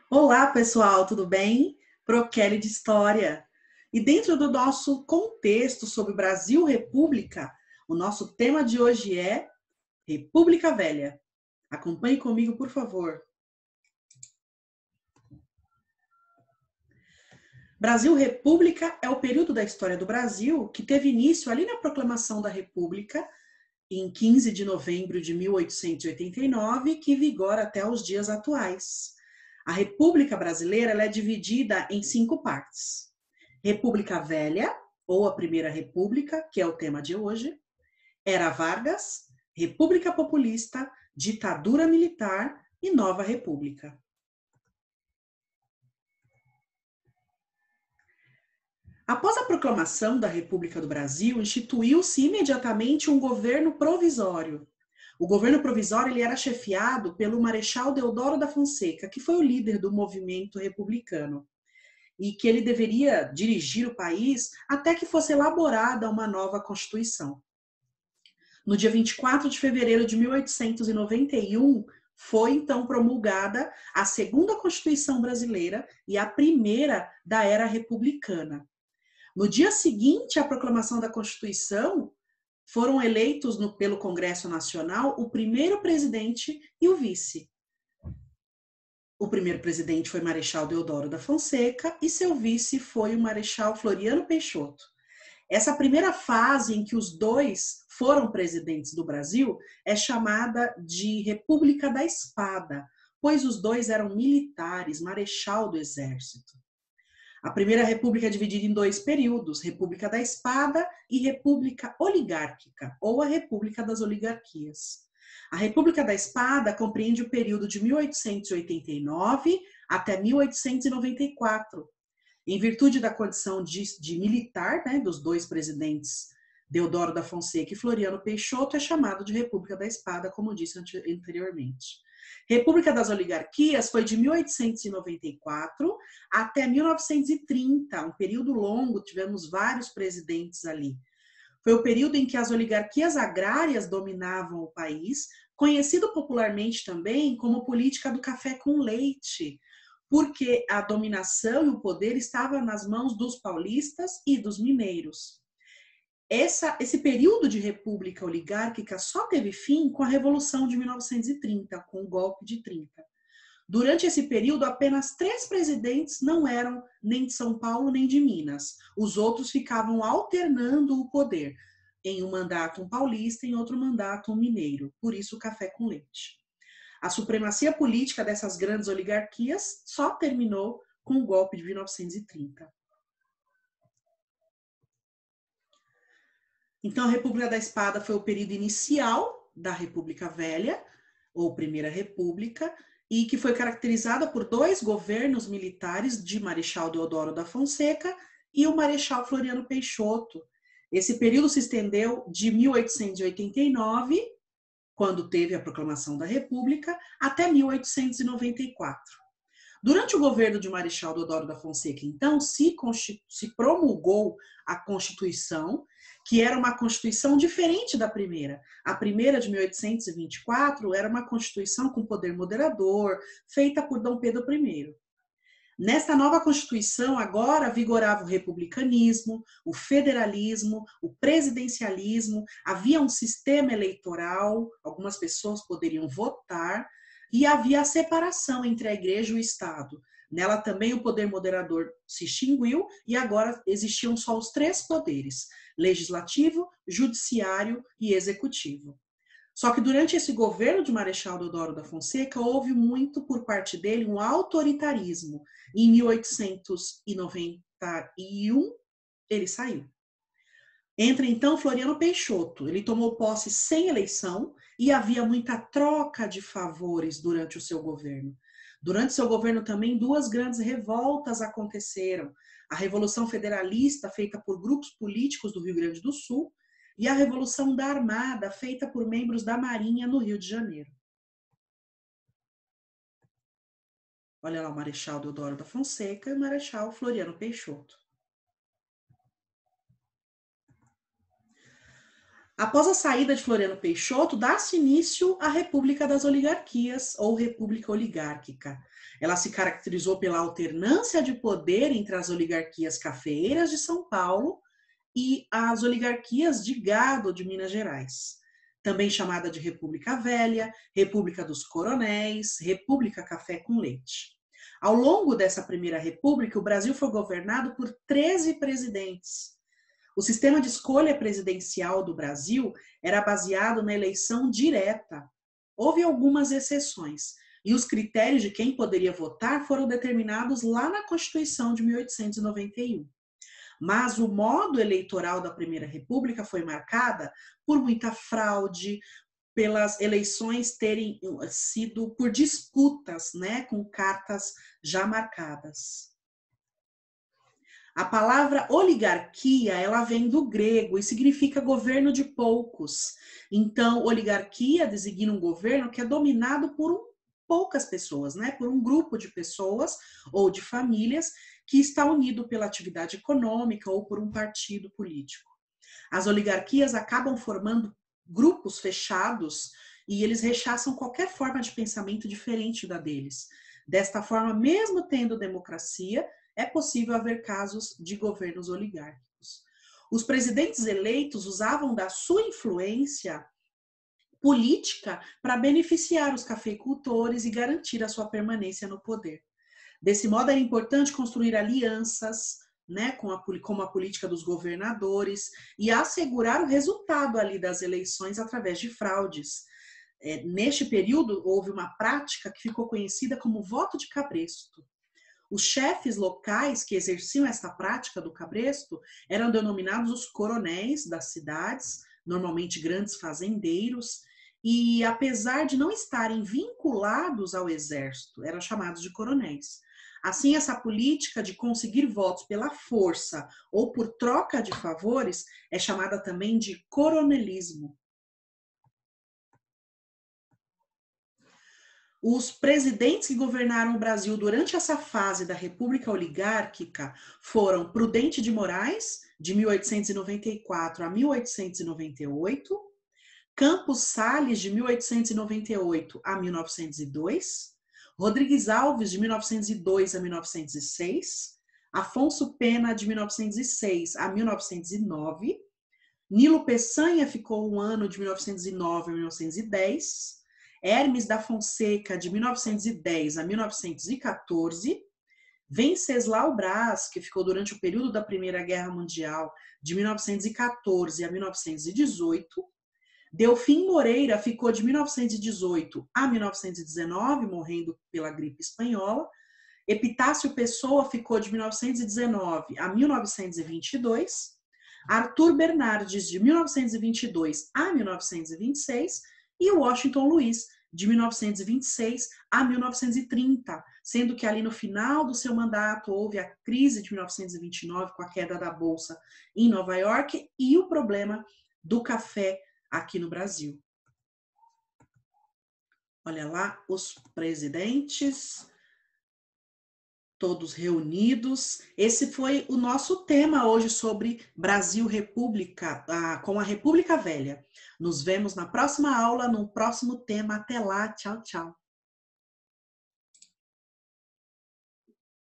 Olá, pessoal, tudo bem? Kelly de História. E dentro do nosso contexto sobre Brasil República, o nosso tema de hoje é República Velha. Acompanhe comigo, por favor. Brasil República é o período da história do Brasil que teve início ali na proclamação da República, em 15 de novembro de 1889, que vigora até os dias atuais. A República Brasileira ela é dividida em 5 partes. República Velha, ou a Primeira República, que é o tema de hoje, Era Vargas, República Populista, Ditadura Militar e Nova República. Após a proclamação da República do Brasil, instituiu-se imediatamente um governo provisório. O governo provisório ele era chefiado pelo Marechal Deodoro da Fonseca, que foi o líder do movimento republicano, e que ele deveria dirigir o país até que fosse elaborada uma nova Constituição. No dia 24 de fevereiro de 1891, foi então promulgada a segunda Constituição brasileira e a primeira da era republicana. No dia seguinte à proclamação da Constituição, foram eleitos pelo Congresso Nacional o primeiro presidente e o vice. O primeiro presidente foi Marechal Deodoro da Fonseca e seu vice foi o Marechal Floriano Peixoto. Essa primeira fase em que os dois foram presidentes do Brasil é chamada de República da Espada, pois os dois eram militares, marechal do exército. A Primeira República é dividida em 2 períodos, República da Espada e República Oligárquica, ou a República das Oligarquias. A República da Espada compreende o período de 1889 até 1894. Em virtude da condição de militar, né, dos dois presidentes, Deodoro da Fonseca e Floriano Peixoto, é chamado de República da Espada, como disse anteriormente. República das Oligarquias foi de 1894 até 1930, um período longo, tivemos vários presidentes ali. Foi o período em que as oligarquias agrárias dominavam o país, conhecido popularmente também como política do café com leite, porque a dominação e o poder estava nas mãos dos paulistas e dos mineiros. Esse período de república oligárquica só teve fim com a Revolução de 1930, com o golpe de 30. Durante esse período, apenas 3 presidentes não eram nem de São Paulo nem de Minas. Os outros ficavam alternando o poder, em um mandato um paulista, em outro mandato um mineiro. Por isso, o café com leite. A supremacia política dessas grandes oligarquias só terminou com o golpe de 1930. Então, a República da Espada foi o período inicial da República Velha, ou Primeira República, e que foi caracterizada por 2 governos militares de Marechal Deodoro da Fonseca e o Marechal Floriano Peixoto. Esse período se estendeu de 1889, quando teve a proclamação da República, até 1894. Durante o governo de Marechal Deodoro da Fonseca, então, se promulgou a Constituição, que era uma Constituição diferente da primeira. A primeira, de 1824, era uma Constituição com poder moderador, feita por Dom Pedro I. Nesta nova Constituição, agora vigorava o republicanismo, o federalismo, o presidencialismo, havia um sistema eleitoral, algumas pessoas poderiam votar, e havia a separação entre a igreja e o Estado. Nela também o poder moderador se extinguiu e agora existiam só os 3 poderes: legislativo, judiciário e executivo. Só que durante esse governo de Marechal Deodoro da Fonseca, houve muito por parte dele um autoritarismo. Em 1891, ele saiu. Entra então Floriano Peixoto. Ele tomou posse sem eleição e havia muita troca de favores durante o seu governo. Durante seu governo também 2 grandes revoltas aconteceram. A Revolução Federalista, feita por grupos políticos do Rio Grande do Sul, e a Revolução da Armada, feita por membros da Marinha no Rio de Janeiro. Olha lá o Marechal Deodoro da Fonseca e o Marechal Floriano Peixoto. Após a saída de Floriano Peixoto, dá-se início à República das Oligarquias, ou República Oligárquica. Ela se caracterizou pela alternância de poder entre as oligarquias cafeeiras de São Paulo e as oligarquias de gado de Minas Gerais. Também chamada de República Velha, República dos Coronéis, República Café com Leite. Ao longo dessa primeira república, o Brasil foi governado por 13 presidentes. O sistema de escolha presidencial do Brasil era baseado na eleição direta. Houve algumas exceções, e os critérios de quem poderia votar foram determinados lá na Constituição de 1891. Mas o modo eleitoral da Primeira República foi marcada por muita fraude, pelas eleições terem sido por disputas, né, com cartas já marcadas. A palavra oligarquia, ela vem do grego e significa governo de poucos. Então, oligarquia designa um governo que é dominado por poucas pessoas, né? Por um grupo de pessoas ou de famílias que está unido pela atividade econômica ou por um partido político. As oligarquias acabam formando grupos fechados e eles rechaçam qualquer forma de pensamento diferente da deles. Desta forma, mesmo tendo democracia, é possível haver casos de governos oligárquicos. Os presidentes eleitos usavam da sua influência política para beneficiar os cafeicultores e garantir a sua permanência no poder. Desse modo, era importante construir alianças, né, como a política dos governadores e assegurar o resultado ali das eleições através de fraudes. Neste período, houve uma prática que ficou conhecida como voto de cabresto. Os chefes locais que exerciam essa prática do cabresto eram denominados os coronéis das cidades, normalmente grandes fazendeiros, e apesar de não estarem vinculados ao exército, eram chamados de coronéis. Assim, essa política de conseguir votos pela força ou por troca de favores é chamada também de coronelismo. Os presidentes que governaram o Brasil durante essa fase da República Oligárquica foram Prudente de Moraes, de 1894 a 1898, Campos Salles, de 1898 a 1902, Rodrigues Alves, de 1902 a 1906, Afonso Pena, de 1906 a 1909, Nilo Peçanha ficou um ano de 1909 a 1910, Hermes da Fonseca, de 1910 a 1914, Venceslau Braz, que ficou durante o período da Primeira Guerra Mundial, de 1914 a 1918, Delfim Moreira ficou de 1918 a 1919, morrendo pela gripe espanhola, Epitácio Pessoa ficou de 1919 a 1922, Arthur Bernardes, de 1922 a 1926, e Washington Luiz, de 1926 a 1930, sendo que ali no final do seu mandato houve a crise de 1929 com a queda da Bolsa em Nova York e o problema do café aqui no Brasil. Olha lá os presidentes, todos reunidos. Esse foi o nosso tema hoje sobre Brasil República, com a República Velha. Nos vemos na próxima aula, no próximo tema. Até lá, tchau, tchau.